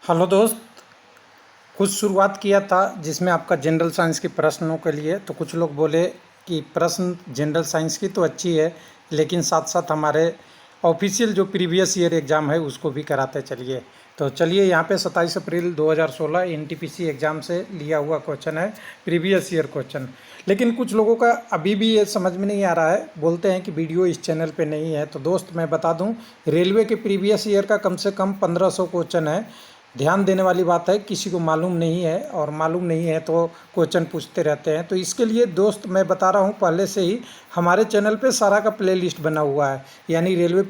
Hello दोस्त। कुछ शुरुआत किया था जिसमें आपका जनरल साइंस के प्रश्नों के लिए, तो कुछ लोग बोले कि प्रश्न जनरल साइंस की तो अच्छी है, लेकिन साथ साथ हमारे ऑफिशियल जो प्रीवियस ईयर एग्ज़ाम है उसको भी कराते चलिए। तो चलिए, यहाँ पे 27 अप्रैल 2016 एनटीपीसी एग्ज़ाम से लिया हुआ क्वेश्चन है, प्रीवियस ईयर क्वेश्चन। लेकिन कुछ लोगों का अभी भी ये समझ में नहीं आ रहा है, बोलते हैं कि वीडियो इस चैनल पे नहीं है। तो दोस्त मैं बता दूं, रेलवे के प्रीवियस ईयर का कम से कम 1500 क्वेश्चन है। ध्यान देने वाली बात है, किसी को मालूम नहीं है, और मालूम नहीं है तो क्वेश्चन पूछते रहते हैं। तो इसके लिए दोस्त मैं बता रहा हूँ, पहले से ही हमारे चैनल पे सारा का प्लेलिस्ट बना हुआ है। यानी रेलवे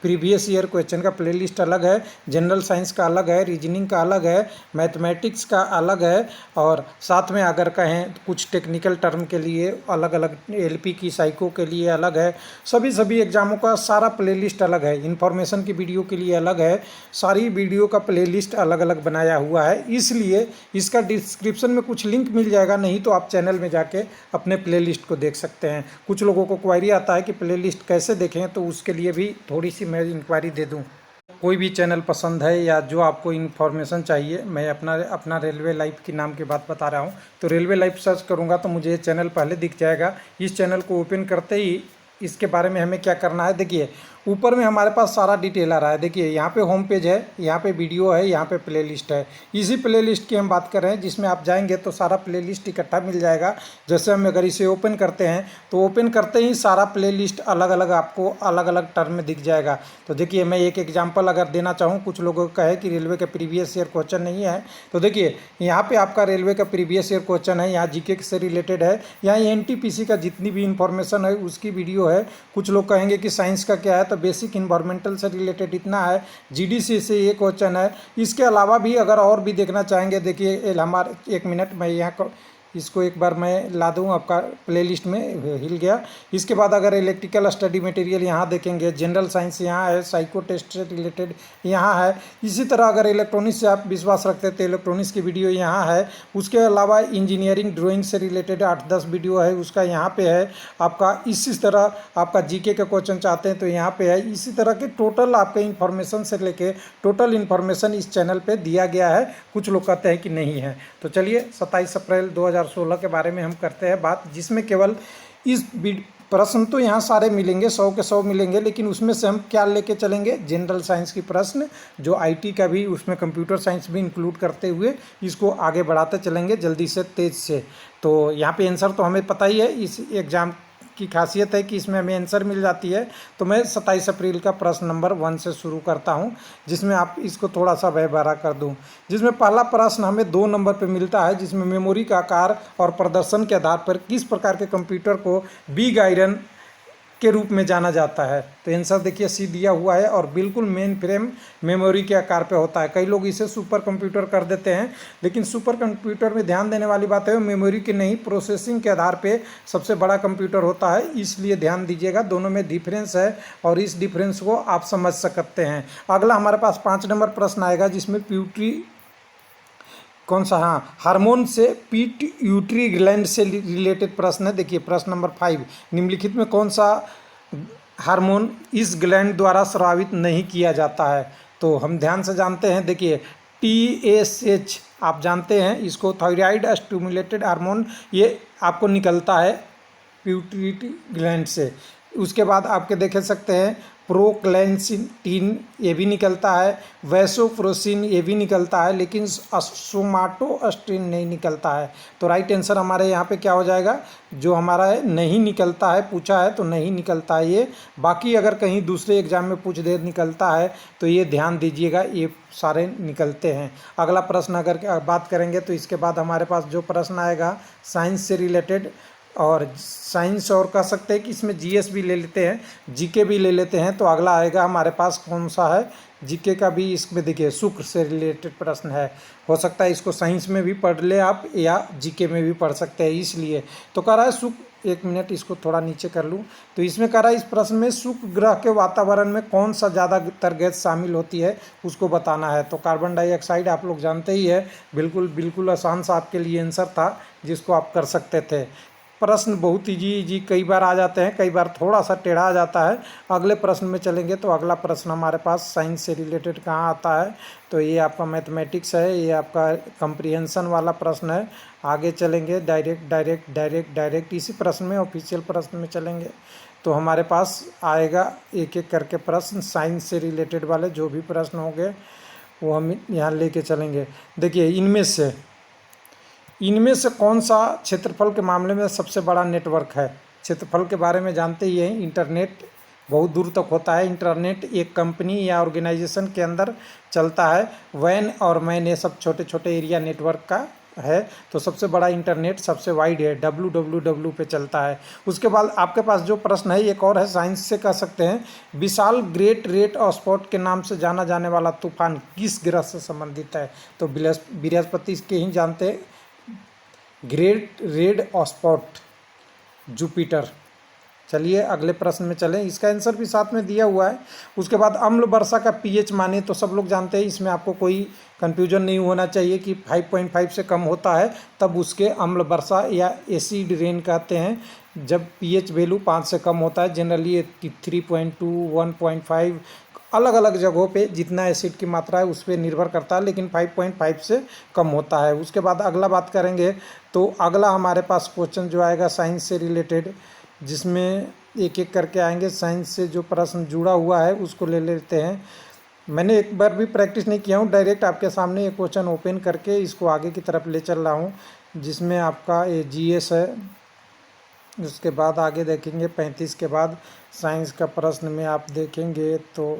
प्रीवियस ईयर क्वेश्चन का प्लेलिस्ट अलग है, जनरल साइंस का अलग है, रीजनिंग का अलग है, मैथमेटिक्स का अलग है, और साथ में अगर कहें तो कुछ टेक्निकल टर्म के लिए अलग अलग, एलपी की साइको के लिए अलग है। सभी एग्जामों का सारा प्लेलिस्ट अलग है, इन्फॉर्मेशन की वीडियो के लिए अलग है। सारी वीडियो का प्लेलिस्ट अलग अलग बनाया हुआ है, इसलिए इसका डिस्क्रिप्शन में कुछ लिंक मिल जाएगा, नहीं तो आप चैनल में जाके अपने प्लेलिस्ट को देख सकते हैं। कुछ लोगों को क्वेरी आता है कि प्लेलिस्ट कैसे देखें, तो उसके लिए भी थोड़ी सी मैं इंक्वायरी दे दूं। कोई भी चैनल पसंद है या जो आपको इन्फॉर्मेशन चाहिए, मैं अपना रेलवे लाइफ की नाम की बात बता रहा हूँ। तो रेलवे लाइफ सर्च करूँगा तो मुझे ये चैनल पहले दिख जाएगा। इस चैनल को ओपन करते ही इसके बारे में हमें क्या करना है, देखिए ऊपर में हमारे पास सारा डिटेल आ रहा है। देखिए यहाँ पे होम पेज है, यहाँ पे वीडियो है, यहाँ पे प्लेलिस्ट है। इसी प्लेलिस्ट की हम बात कर रहे हैं, जिसमें आप जाएंगे तो सारा प्लेलिस्ट इकट्ठा मिल जाएगा। जैसे हम अगर इसे ओपन करते हैं तो ओपन करते ही सारा प्लेलिस्ट अलग अलग आपको अलग अलग टर्म में दिख जाएगा। तो देखिए मैं एक एग्जाम्पल अगर देना चाहूँ, कुछ लोगों का है कि रेलवे का प्रीवियस ईयर क्वेश्चन नहीं है, तो देखिए यहाँ पे आपका रेलवे का प्रीवियस ईयर क्वेश्चन है, यहाँ जीके से रिलेटेड है, यहाँ एनटीपीसी का जितनी भी इंफॉर्मेशन है उसकी वीडियो है। कुछ लोग कहेंगे कि साइंस का क्या है, तो बेसिक इन्वायरमेंटल से रिलेटेड इतना है, जीडीसी से ये क्वेश्चन है। इसके अलावा भी अगर और भी देखना चाहेंगे, देखिए हमारे 1 मिनट मैं यहाँ इसको एक बार मैं ला दूँ, आपका प्लेलिस्ट में हिल गया। इसके बाद अगर इलेक्ट्रिकल स्टडी मटेरियल यहाँ देखेंगे, जनरल साइंस यहाँ है, साइको टेस्ट से रिलेटेड यहाँ है। इसी तरह अगर इलेक्ट्रॉनिक्स से आप विश्वास रखते थे, इलेक्ट्रॉनिक्स की वीडियो यहाँ है। उसके अलावा इंजीनियरिंग ड्राइंग से रिलेटेड 8-10 वीडियो है, उसका यहाँ पे है आपका। इसी तरह आपका जीके का क्वेश्चन चाहते हैं तो यहाँ पे है। इसी तरह के टोटल आपके इन्फॉर्मेशन से लेके टोटल इन्फॉर्मेशन इस चैनल पे दिया गया है। कुछ लोग कहते हैं कि नहीं है। तो चलिए 27 अप्रैल 2016 के बारे में हम करते हैं बात, जिसमें केवल इस प्रश्न तो यहाँ सारे मिलेंगे, 100 के 100 मिलेंगे, लेकिन उसमें से हम क्या लेके चलेंगे, जनरल साइंस की प्रश्न, जो आईटी का भी, उसमें कंप्यूटर साइंस भी इंक्लूड करते हुए इसको आगे बढ़ाते चलेंगे जल्दी से, तेज़ से। तो यहाँ पे आंसर तो हमें पता ही है, इस एग्ज़ाम की खासियत है कि इसमें हमें आंसर मिल जाती है। तो मैं 27 अप्रैल का प्रश्न नंबर 1 से शुरू करता हूं, जिसमें आप इसको थोड़ा सा व्यवहार कर दूं। जिसमें पहला प्रश्न हमें 2 नंबर पे मिलता है, जिसमें मेमोरी का आकार और प्रदर्शन के आधार पर किस प्रकार के कंप्यूटर को बिग आयरन के रूप में जाना जाता है। तो आंसर देखिए सी दिया हुआ है, और बिल्कुल मेन फ्रेम मेमोरी के आकार पे होता है। कई लोग इसे सुपर कंप्यूटर कर देते हैं, लेकिन सुपर कंप्यूटर में ध्यान देने वाली बात है, मेमोरी की नहीं, प्रोसेसिंग के आधार पे सबसे बड़ा कंप्यूटर होता है। इसलिए ध्यान दीजिएगा, दोनों में डिफरेंस है, और इस डिफरेंस को आप समझ सकते हैं। अगला हमारे पास 5 नंबर प्रश्न आएगा, जिसमें प्यूटरी कौन सा, हाँ, हार्मोन से पिट्यूटरी ग्लैंड से रिलेटेड प्रश्न है। देखिए प्रश्न नंबर 5, निम्नलिखित में कौन सा हार्मोन इस ग्लैंड द्वारा स्रावित नहीं किया जाता है। तो हम ध्यान से जानते हैं, देखिए TSH आप जानते हैं इसको, थायराइड स्टिमुलेटेड हार्मोन, ये आपको निकलता है पिट्यूटरी ग्लैंड से। उसके बाद आपके देख सकते हैं प्रोक्लेंसिटिन, ये भी निकलता है, वैसोप्रोसिन ये भी निकलता है, लेकिन सोमाटोस्टिन नहीं निकलता है। तो राइट आंसर हमारे यहाँ पे क्या हो जाएगा, जो हमारा है नहीं निकलता है, पूछा है तो नहीं निकलता है ये। बाकी अगर कहीं दूसरे एग्जाम में पूछ दे निकलता है तो ये ध्यान दीजिएगा, ये सारे निकलते हैं। अगला प्रश्न अगर बात करेंगे तो इसके बाद हमारे पास जो प्रश्न आएगा साइंस से रिलेटेड, और साइंस और कह सकते हैं कि इसमें जीएस भी ले लेते हैं, जीके भी ले लेते हैं। तो अगला आएगा हमारे पास कौन सा है, जीके का भी, इसमें देखिए शुक्र से रिलेटेड प्रश्न है। हो सकता है इसको साइंस में भी पढ़ ले आप, या जीके में भी पढ़ सकते हैं, इसलिए। तो कह रहा है शुक्र, 1 मिनट इसको थोड़ा नीचे कर लूँ। तो इसमें कह रहा है इस प्रश्न में शुक्र ग्रह के वातावरण में कौन सा ज़्यादातर गैस शामिल होती है, उसको बताना है। तो कार्बन डाइऑक्साइड आप लोग जानते ही है, बिल्कुल आसान सा आपके लिए आंसर था, जिसको आप कर सकते थे। प्रश्न बहुत इजी कई बार आ जाते हैं, कई बार थोड़ा सा टेढ़ा आ जाता है। अगले प्रश्न में चलेंगे तो अगला प्रश्न हमारे पास साइंस से रिलेटेड कहाँ आता है, तो ये आपका मैथमेटिक्स है, ये आपका कंप्रीहेंशन वाला प्रश्न है। आगे चलेंगे डायरेक्ट इसी प्रश्न में, ऑफिशियल प्रश्न में चलेंगे तो हमारे पास आएगा एक एक करके प्रश्न साइंस से रिलेटेड वाले जो भी प्रश्न होंगे वो हम यहाँ लेके चलेंगे। देखिए इनमें से कौन सा क्षेत्रफल के मामले में सबसे बड़ा नेटवर्क है। क्षेत्रफल के बारे में जानते ही हैं, इंटरनेट बहुत दूर तक होता है। इंटरनेट एक कंपनी या ऑर्गेनाइजेशन के अंदर चलता है। वैन और मैन ये सब छोटे छोटे एरिया नेटवर्क का है। तो सबसे बड़ा इंटरनेट सबसे वाइड है, www पे चलता है। उसके बाद आपके पास जो प्रश्न है एक और है, साइंस से कह सकते हैं, विशाल ग्रेट रेड स्पॉट के नाम से जाना जाने वाला तूफान किस ग्रह से संबंधित है। तो बृहस्पति के ही जानते हैं, ग्रेट रेड स्पॉट जुपिटर। चलिए अगले प्रश्न में चलें, इसका आंसर भी साथ में दिया हुआ है। उसके बाद अम्ल वर्षा का पीएच माने तो सब लोग जानते हैं, इसमें आपको कोई कंफ्यूजन नहीं होना चाहिए कि 5.5 से कम होता है तब उसके अम्ल वर्षा या एसिड रेन कहते हैं। जब पीएच वैल्यू 5 से कम होता है, जनरली 3.2 1.5 अलग अलग जगहों पे जितना एसिड की मात्रा है उस पर निर्भर करता है, लेकिन 5.5 से कम होता है। उसके बाद अगला बात करेंगे तो अगला हमारे पास क्वेश्चन जो आएगा साइंस से रिलेटेड, जिसमें एक एक करके आएंगे। साइंस से जो प्रश्न जुड़ा हुआ है उसको ले लेते हैं। मैंने एक बार भी प्रैक्टिस नहीं किया हूँ, डायरेक्ट आपके सामने ये क्वेश्चन ओपन करके इसको आगे की तरफ ले चल रहा हूँ, जिसमें आपका ये जीएस है। उसके बाद आगे देखेंगे 35 के बाद साइंस का प्रश्न में आप देखेंगे तो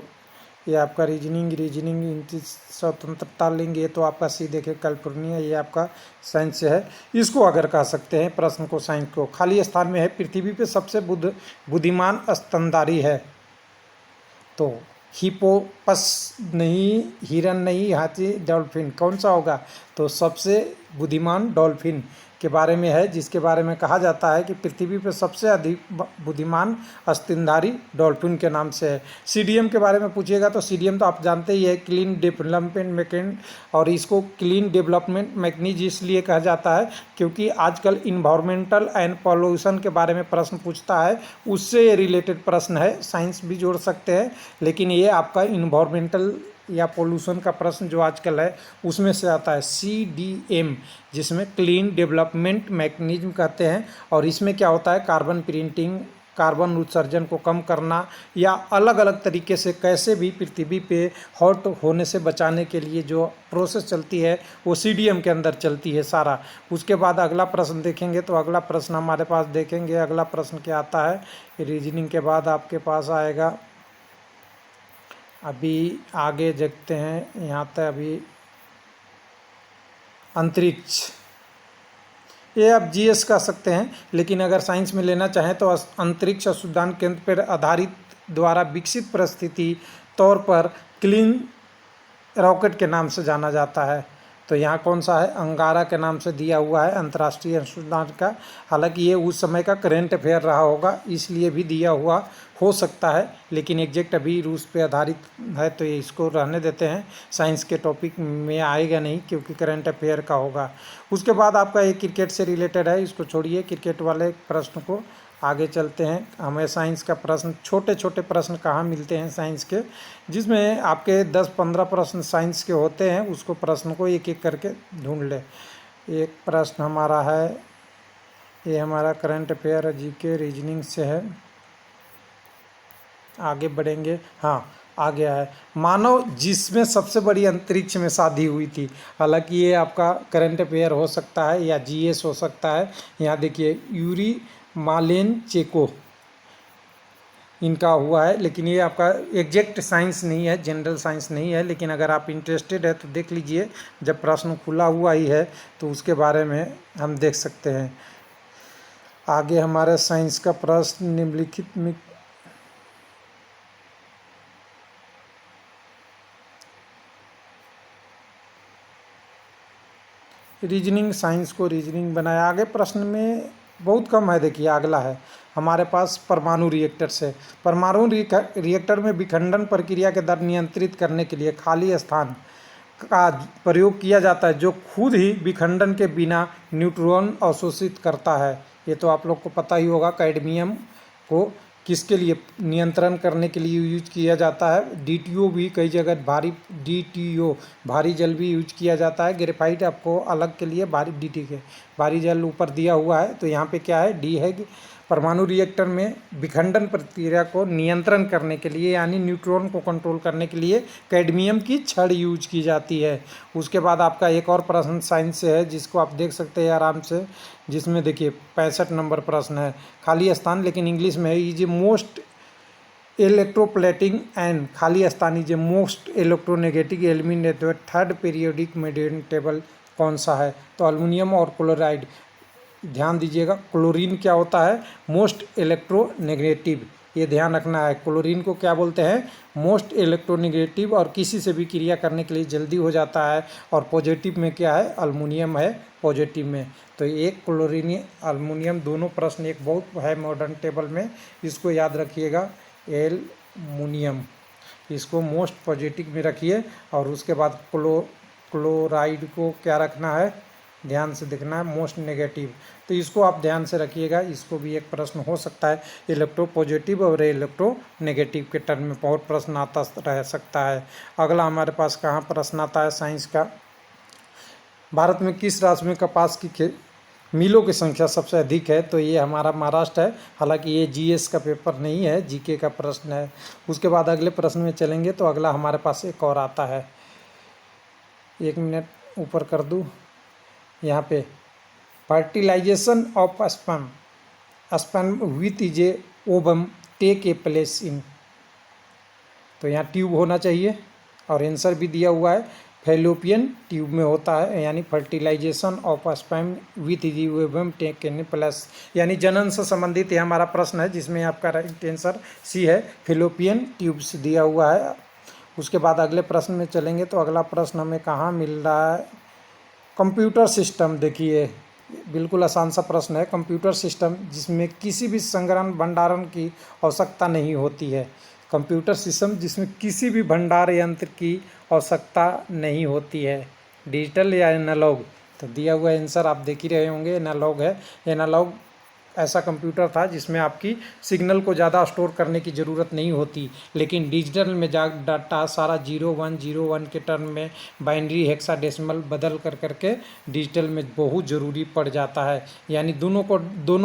ये आपका रीजनिंग स्वतंत्रता लिंग, ये तो आपका सी देखे कैलिफोर्निया, ये आपका साइंस से है। इसको अगर कह सकते हैं प्रश्न को, साइंस को, खाली स्थान में है पृथ्वी पे सबसे बुद्धिमान स्तनधारी है। तो हिपोपस नहीं, हिरन नहीं, हाथी, डॉल्फिन, कौन सा होगा। तो सबसे बुद्धिमान डॉल्फिन के बारे में है, जिसके बारे में कहा जाता है कि पृथ्वी पर सबसे अधिक बुद्धिमान स्तनधारी डॉल्फिन के नाम से है। सीडीएम के बारे में पूछिएगा तो सीडीएम तो आप जानते ही है, क्लीन डेवलपमेंट मैकेनिज्म, और इसको क्लीन डेवलपमेंट मैकेनिज्म इसलिए कहा जाता है क्योंकि आजकल इन्वायरमेंटल एंड पॉल्यूशन के बारे में प्रश्न पूछता है, उससे रिलेटेड प्रश्न है। साइंस भी जोड़ सकते हैं, लेकिन ये आपका इन्वायरमेंटल या पोल्यूशन का प्रश्न जो आजकल है उसमें से आता है, CDM, जिसमें क्लीन डेवलपमेंट मैकेनिज्म कहते हैं। और इसमें क्या होता है, कार्बन प्रिंटिंग, कार्बन उत्सर्जन को कम करना या अलग अलग तरीके से कैसे भी पृथ्वी पे हॉट होने से बचाने के लिए जो प्रोसेस चलती है वो CDM के अंदर चलती है सारा। उसके बाद अगला प्रश्न देखेंगे तो अगला प्रश्न हमारे पास देखेंगे, अगला प्रश्न क्या आता है, रीजनिंग के बाद आपके पास आएगा। अभी आगे देखते हैं, यहाँ तक अभी अंतरिक्ष, ये आप जीएस कह सकते हैं, लेकिन अगर साइंस में लेना चाहें तो अंतरिक्ष अनुसंधान केंद्र पर आधारित द्वारा विकसित परिस्थिति तौर पर क्लीन रॉकेट के नाम से जाना जाता है। तो यहाँ कौन सा है, अंगारा के नाम से दिया हुआ है, अंतर्राष्ट्रीय अनुसंधान का। हालांकि ये उस समय का करंट अफेयर रहा होगा इसलिए भी दिया हुआ हो सकता है, लेकिन एग्जैक्ट अभी रूस पे आधारित है तो ये इसको रहने देते हैं, साइंस के टॉपिक में आएगा नहीं क्योंकि करंट अफेयर का होगा। उसके बाद आपका ये क्रिकेट से रिलेटेड है, इसको छोड़िए, क्रिकेट वाले प्रश्न को आगे चलते हैं। हमें साइंस का प्रश्न, छोटे छोटे प्रश्न कहाँ मिलते हैं साइंस के, जिसमें आपके 10-15 प्रश्न साइंस के होते हैं, उसको प्रश्न को एक एक करके ढूंढ ले। एक प्रश्न हमारा है, ये हमारा करंट अफेयर जीके रीजनिंग से है। आगे बढ़ेंगे, हाँ आ गया है, मानव जिसमें सबसे बड़ी अंतरिक्ष में शादी हुई थी। हालांकि ये आपका करंट अफेयर हो सकता है या जीएस हो सकता है। यहाँ देखिए यूरी मालेनचेको इनका हुआ है, लेकिन ये आपका एग्जैक्ट साइंस नहीं है, जनरल साइंस नहीं है, लेकिन अगर आप इंटरेस्टेड है तो देख लीजिए, जब प्रश्न खुला हुआ ही है तो उसके बारे में हम देख सकते हैं। आगे हमारे साइंस का प्रश्न निम्नलिखित में रीजनिंग, साइंस को रीजनिंग बनाया। आगे प्रश्न में बहुत कम है, देखिए अगला है हमारे पास परमाणु रिएक्टर से। परमाणु रिएक्टर में विखंडन प्रक्रिया के दर नियंत्रित करने के लिए खाली स्थान का प्रयोग किया जाता है, जो खुद ही विखंडन के बिना न्यूट्रॉन अवशोषित करता है। ये तो आप लोग को पता ही होगा। कैडमियम को किसके लिए नियंत्रण करने के लिए यूज किया जाता है। डीटीओ भी कई जगह डीटीओ भारी जल भी यूज किया जाता है। ग्रेफाइट आपको अलग के लिए भारी जल ऊपर दिया हुआ है। तो यहाँ पे क्या है, डी है कि परमाणु रिएक्टर में विखंडन प्रक्रिया को नियंत्रण करने के लिए, यानी न्यूट्रॉन को कंट्रोल करने के लिए कैडमियम की छड़ यूज की जाती है। उसके बाद आपका एक और प्रश्न साइंस से है, जिसको आप देख सकते हैं आराम से, जिसमें देखिए 65 नंबर प्रश्न है, खाली स्थान, लेकिन इंग्लिश में है। इज मोस्ट इलेक्ट्रोप्लेटिंग एंड खाली स्थान is most electronegative element third periodic median table कौन सा है। तो अल्युमिनियम और क्लोराइड। ध्यान दीजिएगा, क्लोरीन क्या होता है, मोस्ट इलेक्ट्रोनेगेटिव, ये ध्यान रखना है। क्लोरीन को क्या बोलते हैं, मोस्ट इलेक्ट्रोनेगेटिव, और किसी से भी क्रिया करने के लिए जल्दी हो जाता है। और पॉजिटिव में क्या है, अल्युमिनियम है पॉजिटिव में। तो एक क्लोरीन अल्युमिनियम दोनों प्रश्न एक बहुत है मॉडर्न टेबल में, इसको याद रखिएगा। एल्युमिनियम इसको मोस्ट पॉजिटिव में रखिए। और उसके बाद क्लोराइड को क्या रखना है, ध्यान से देखना है, मोस्ट नेगेटिव। तो इसको आप ध्यान से रखिएगा, इसको भी एक प्रश्न हो सकता है। इलेक्ट्रो पॉजिटिव और इलेक्ट्रो नेगेटिव के टर्म में बहुत प्रश्न आता रह सकता है। अगला हमारे पास कहाँ प्रश्न आता है साइंस का, भारत में किस राज्य में कपास की मिलों की संख्या सबसे अधिक है। तो ये हमारा महाराष्ट्र है। हालांकि ये जीएस का पेपर नहीं है, जीके का प्रश्न है। उसके बाद अगले प्रश्न में चलेंगे। तो अगला हमारे पास एक और आता है, 1 मिनट ऊपर कर दूँ, यहाँ पे fertilisation of sperm with is a ovum take a place in. तो यहाँ ट्यूब होना चाहिए, और आंसर भी दिया हुआ है, फैलोपियन ट्यूब में होता है। यानी fertilisation of sperm with is ovum take a place, यानी जनन से संबंधित ये हमारा प्रश्न है, जिसमें आपका राइट आंसर सी है, फैलोपियन ट्यूब से दिया हुआ है। उसके बाद अगले प्रश्न में चलेंगे। तो अगला प्रश्न हमें कहाँ मिल रहा है, कंप्यूटर सिस्टम। देखिए बिल्कुल आसान सा प्रश्न है, कंप्यूटर सिस्टम जिसमें किसी भी संग्रहण भंडारण की आवश्यकता नहीं होती है। कंप्यूटर सिस्टम जिसमें किसी भी भंडार यंत्र की आवश्यकता नहीं होती है, डिजिटल या एनालॉग। तो दिया हुआ आंसर आप देख ही रहे होंगे, एनालॉग है। एनालॉग ऐसा कंप्यूटर था जिसमें आपकी सिग्नल को ज़्यादा स्टोर करने की ज़रूरत नहीं होती, लेकिन डिजिटल में डाटा सारा 0101 के टर्म में बाइनरी हेक्साडेसिमल बदल करके डिजिटल में बहुत ज़रूरी पड़ जाता है। यानी दोनों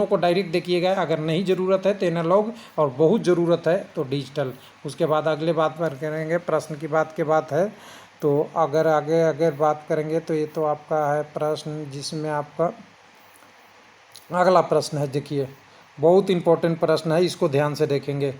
को डायरेक्ट देखिएगा, अगर नहीं ज़रूरत है तो एनालॉग, और बहुत ज़रूरत है तो डिजिटल। उसके बाद अगले बात पर करेंगे, प्रश्न की बात के बात है। तो अगर बात करेंगे तो ये तो आपका है प्रश्न, जिसमें आपका अगला प्रश्न है, देखिए बहुत इंपॉर्टेंट प्रश्न है, इसको ध्यान से देखेंगे।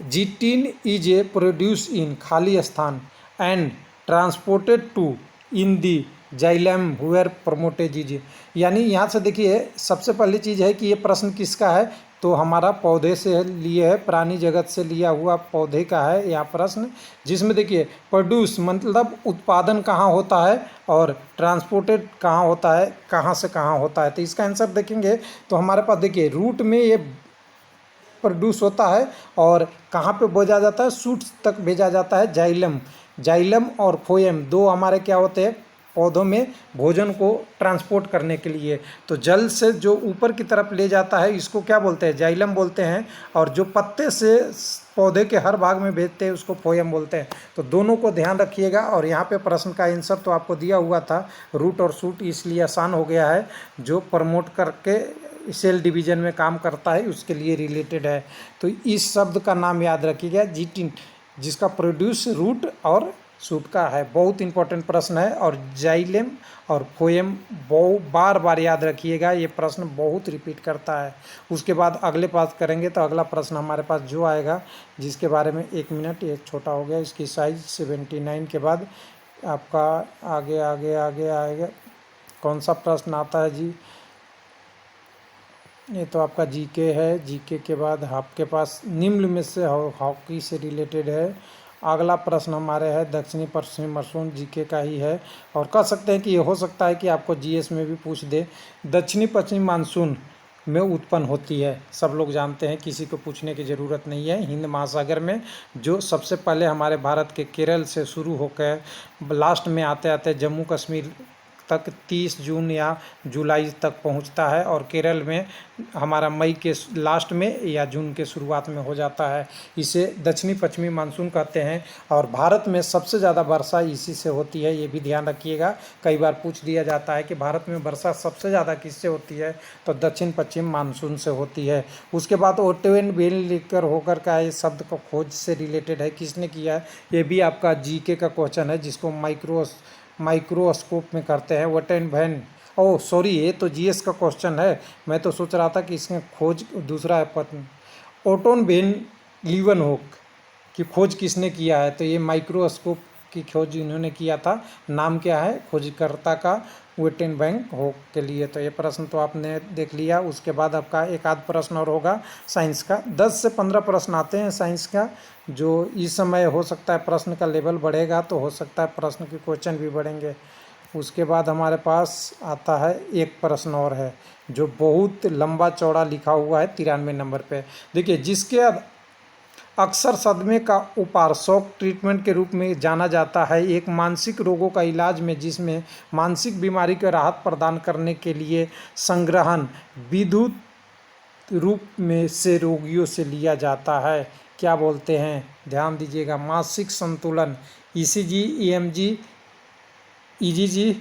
जीटीन इज ए प्रोड्यूस इन खाली स्थान and transported to in the xylem where प्रमोटेज इज। यानी यहाँ से देखिए सबसे पहली चीज़ है कि ये प्रश्न किसका है, तो हमारा पौधे से लिए है, प्राणी जगत से लिया हुआ पौधे का है यहाँ प्रश्न, जिसमें देखिए प्रोड्यूस मतलब उत्पादन कहाँ होता है, और ट्रांसपोर्टेड कहाँ होता है, कहाँ से कहाँ होता है। तो इसका आंसर देखेंगे तो हमारे पास देखिए रूट में ये प्रोड्यूस होता है, और कहाँ पे भेजा जाता है, शूट्स तक भेजा जाता है। जाइलम और फोएम दो हमारे क्या होते हैं, पौधों में भोजन को ट्रांसपोर्ट करने के लिए। तो जल से जो ऊपर की तरफ ले जाता है, इसको क्या बोलते हैं, जाइलम बोलते हैं, और जो पत्ते से पौधे के हर भाग में भेजते हैं उसको फोएम बोलते हैं। तो दोनों को ध्यान रखिएगा। और यहाँ पे प्रश्न का आंसर तो आपको दिया हुआ था, रूट और शूट इसलिए आसान हो गया है, जो प्रमोट करके सेल डिवीजन में काम करता है उसके लिए रिलेटेड है। तो इस शब्द का नाम याद रखिएगा, जीटिन, जिसका प्रोड्यूस रूट और शूट का है। बहुत इंपॉर्टेंट प्रश्न है, और जाइलम और फोएम बार बार याद रखिएगा, ये प्रश्न बहुत रिपीट करता है। उसके बाद अगले बात करेंगे। तो अगला प्रश्न हमारे पास जो आएगा, जिसके बारे में 1 मिनट, ये छोटा हो गया, इसकी साइज 79 के बाद आपका आगे आएगा। कौन सा प्रश्न आता है जी, ये तो आपका जीके है। जीके के बाद आपके पास निम्न में से हॉकी से रिलेटेड है। अगला प्रश्न हमारे है दक्षिणी पश्चिमी मानसून, जीके का ही है, और कह सकते हैं कि ये हो सकता है कि आपको जीएस में भी पूछ दे। दक्षिणी पश्चिमी मानसून में उत्पन्न होती है, सब लोग जानते हैं, किसी को पूछने की ज़रूरत नहीं है, हिंद महासागर में, जो सबसे पहले हमारे भारत के केरल से शुरू होकर लास्ट में आते आते जम्मू कश्मीर तक 30 जून या जुलाई तक पहुंचता है और केरल में हमारा मई के लास्ट में या जून के शुरुआत में हो जाता है। इसे दक्षिणी पश्चिमी मानसून कहते हैं और भारत में सबसे ज़्यादा वर्षा इसी से होती है, ये भी ध्यान रखिएगा। कई बार पूछ दिया जाता है कि भारत में वर्षा सबसे ज़्यादा किससे होती है, तो दक्षिण पश्चिम मानसून से होती है। उसके बाद ओटोन बेल लिखकर होकर का ये शब्द का खोज से रिलेटेड है, किसने किया है, ये भी आपका जीके का क्वेश्चन है जिसको माइक्रोस्कोप में करते हैं। ओटोन वैन, ओह सॉरी, ये तो जीएस का क्वेश्चन है, मैं तो सोच रहा था कि इसमें खोज दूसरा है। ओटोन वेन लीवनहोक की खोज किसने किया है, तो ये माइक्रोस्कोप की खोज इन्होंने किया था। नाम क्या है खोजकर्ता का, वेटेनबर्ग के लिए। तो ये प्रश्न तो आपने देख लिया। उसके बाद आपका एक आध प्रश्न और होगा साइंस का। 10 से 15 प्रश्न आते हैं साइंस का, जो इस समय हो सकता है प्रश्न का लेवल बढ़ेगा तो हो सकता है प्रश्न के क्वेश्चन भी बढ़ेंगे। उसके बाद हमारे पास आता है एक प्रश्न और है जो बहुत लंबा चौड़ा लिखा हुआ है 93 नंबर पे। देखिए, जिसके अक्सर सदमे का उपचार शॉक ट्रीटमेंट के रूप में जाना जाता है, एक मानसिक रोगों का इलाज में जिसमें मानसिक बीमारी को राहत प्रदान करने के लिए संग्रहण विद्युत रूप में से रोगियों से लिया जाता है, क्या बोलते हैं, ध्यान दीजिएगा। मानसिक संतुलन, ईसीजी, ईएमजी, ईजीजी,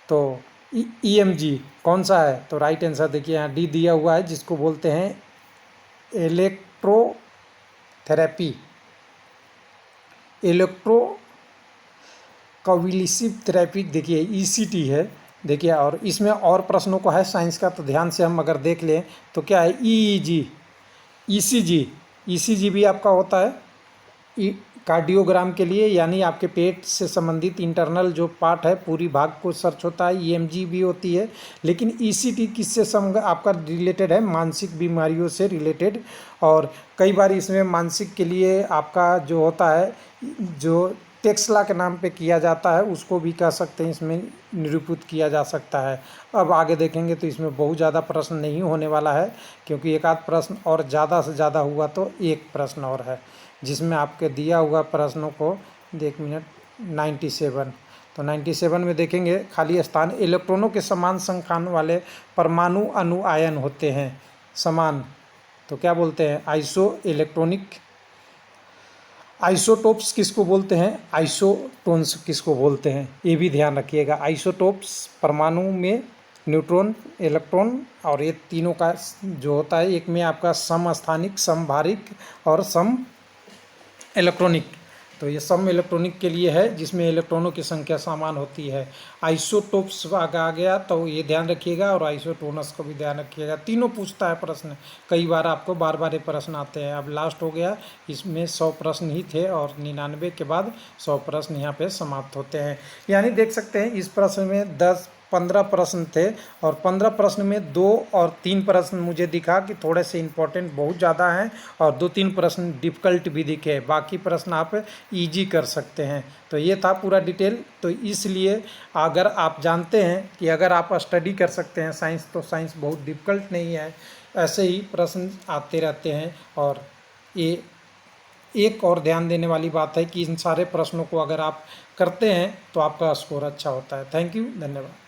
तो ईएमजी कौन सा है, तो राइट आंसर देखिए यहाँ डी दिया हुआ है, जिसको बोलते हैं इलेक्ट्रोथेरेपी, इलेक्ट्रोकन्वल्सिव थेरेपी, देखिए ईसीटी है। देखिए, और इसमें और प्रश्नों को है साइंस का, तो ध्यान से हम अगर देख लें तो क्या है, ईईजी, ईसीजी, ईसीजी भी आपका होता है कार्डियोग्राम के लिए, यानी आपके पेट से संबंधित इंटरनल जो पार्ट है पूरी भाग को सर्च होता है। ईएमजी भी होती है, लेकिन ईसीटी किससे आपका रिलेटेड है, मानसिक बीमारियों से रिलेटेड। और कई बार इसमें मानसिक के लिए आपका जो होता है, जो टेस्ला के नाम पे किया जाता है, उसको भी कह सकते हैं, इसमें निरूपित किया जा सकता है। अब आगे देखेंगे तो इसमें बहुत ज़्यादा प्रश्न नहीं होने वाला है, क्योंकि एक आध प्रश्न और ज़्यादा से ज़्यादा हुआ तो एक प्रश्न और है, जिसमें आपके दिया हुआ प्रश्नों को एक मिनट 97, तो 97 में देखेंगे खाली स्थान, इलेक्ट्रॉनों के समान संख्या वाले परमाणु अनुआयन होते हैं, समान, तो क्या बोलते हैं, आइसो इलेक्ट्रॉनिक। आइसोटोप्स किसको बोलते हैं, आइसोटोन्स किसको बोलते हैं, ये भी ध्यान रखिएगा। आइसोटोप्स परमाणु में न्यूट्रॉन, इलेक्ट्रॉन, और ये तीनों का जो होता है, एक में आपका समस्थानिक, समभारिक और सम इलेक्ट्रॉनिक। तो ये सम इलेक्ट्रॉनिक के लिए है, जिसमें इलेक्ट्रॉनों की संख्या समान होती है। आइसोटोप्स आ गया तो ये ध्यान रखिएगा, और आइसोटोनस को भी ध्यान रखिएगा। तीनों पूछता है प्रश्न, कई बार आपको बार बार ये प्रश्न आते हैं। अब लास्ट हो गया, इसमें 100 प्रश्न ही थे और 99 के बाद 100 प्रश्न यहाँ पे समाप्त होते हैं। यानी देख सकते हैं इस प्रश्न में 10-15 प्रश्न थे, और 15 प्रश्न में 2 और 3 प्रश्न मुझे दिखा कि थोड़े से इम्पोर्टेंट बहुत ज़्यादा हैं, और 2-3 प्रश्न डिफ़िकल्ट भी दिखे, बाकी प्रश्न आप इजी कर सकते हैं। तो ये था पूरा डिटेल। तो इसलिए अगर आप जानते हैं कि अगर आप स्टडी कर सकते हैं साइंस, तो साइंस बहुत डिफ़िकल्ट नहीं है, ऐसे ही प्रश्न आते रहते हैं। और ये एक और ध्यान देने वाली बात है कि इन सारे प्रश्नों को अगर आप करते हैं तो आपका स्कोर अच्छा होता है। थैंक यू, धन्यवाद।